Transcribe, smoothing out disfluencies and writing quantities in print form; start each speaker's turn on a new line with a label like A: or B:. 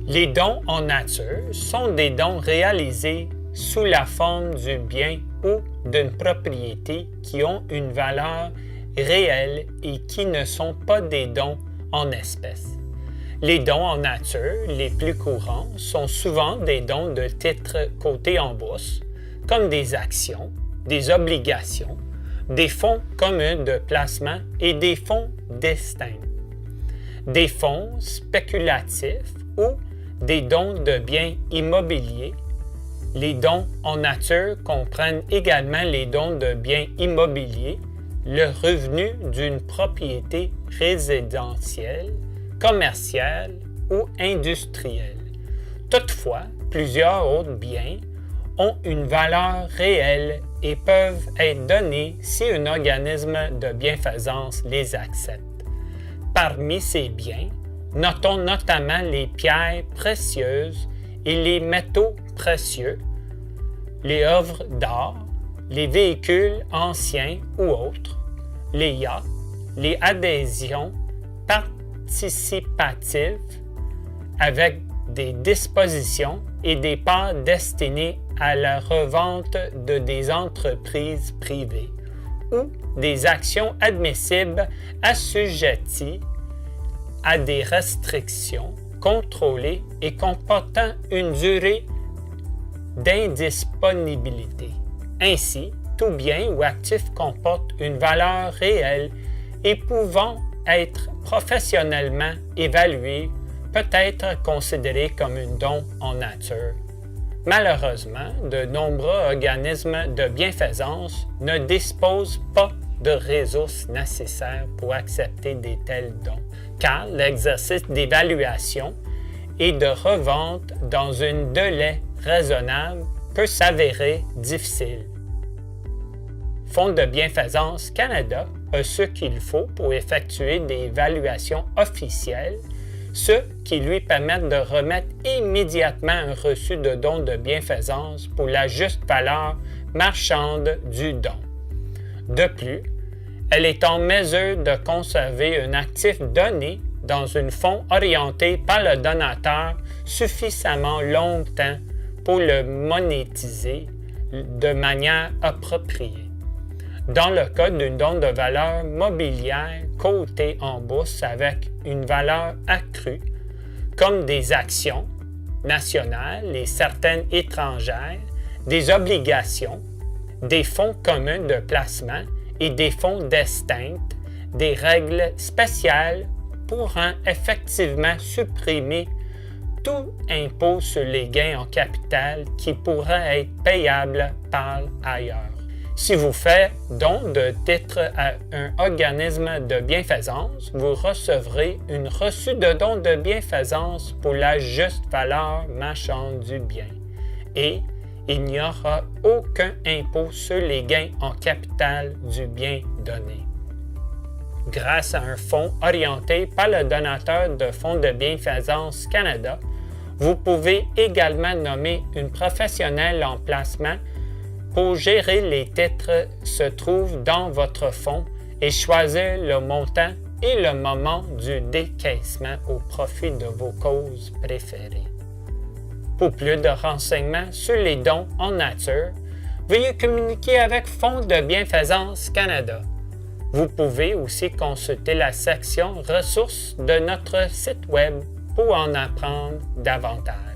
A: Les dons en nature sont des dons réalisés sous la forme du bien ou d'une propriété qui ont une valeur réelle et qui ne sont pas des dons en espèces. Les dons en nature les plus courants sont souvent des dons de titres cotés en bourse, comme des actions, des obligations, des fonds communs de placement et des fonds distincts, des fonds spéculatifs ou des dons de biens immobiliers. Les dons en nature comprennent également les dons de biens immobiliers, le revenu d'une propriété résidentielle, commerciale ou industrielle. Toutefois, plusieurs autres biens ont une valeur réelle et peuvent être donnés si un organisme de bienfaisance les accepte. Parmi ces biens, notons notamment les pierres précieuses et les métaux précieux, les œuvres d'art, les véhicules anciens ou autres, les yachts, les adhésions participatives avec des dispositions et des parts destinées à la revente de des entreprises privées ou des actions admissibles assujetties à des restrictions contrôlées et comportant une durée d'indisponibilité. Ainsi, tout bien ou actif comporte une valeur réelle et pouvant être professionnellement évalué peut être considéré comme un don en nature. Malheureusement, de nombreux organismes de bienfaisance ne disposent pas de ressources nécessaires pour accepter de tels dons, car l'exercice d'évaluation et de revente dans un délai raisonnable peut s'avérer difficile. Fonds de bienfaisance Canada a ce qu'il faut pour effectuer des évaluations officielles, ce qui lui permet de remettre immédiatement un reçu de don de bienfaisance pour la juste valeur marchande du don. De plus, elle est en mesure de conserver un actif donné dans un fonds orienté par le donateur suffisamment longtemps pour le monétiser de manière appropriée. Dans le cas d'un don de valeur mobilière coté en bourse avec une valeur accrue, comme des actions nationales et certaines étrangères, des obligations, des fonds communs de placement et des fonds distincts, des règles spéciales pourront effectivement supprimer tout impôt sur les gains en capital qui pourrait être payable par ailleurs. Si vous faites don de titres à un organisme de bienfaisance, vous recevrez une reçu de don de bienfaisance pour la juste valeur marchande du bien et il n'y aura aucun impôt sur les gains en capital du bien donné. Grâce à un fonds orienté par le donateur de Fonds de bienfaisance Canada, vous pouvez également nommer une professionnelle en placement pour gérer les titres se trouvent dans votre fonds et choisir le montant et le moment du décaissement au profit de vos causes préférées. Pour plus de renseignements sur les dons en nature, veuillez communiquer avec Fonds de bienfaisance Canada. Vous pouvez aussi consulter la section ressources de notre site web pour en apprendre davantage.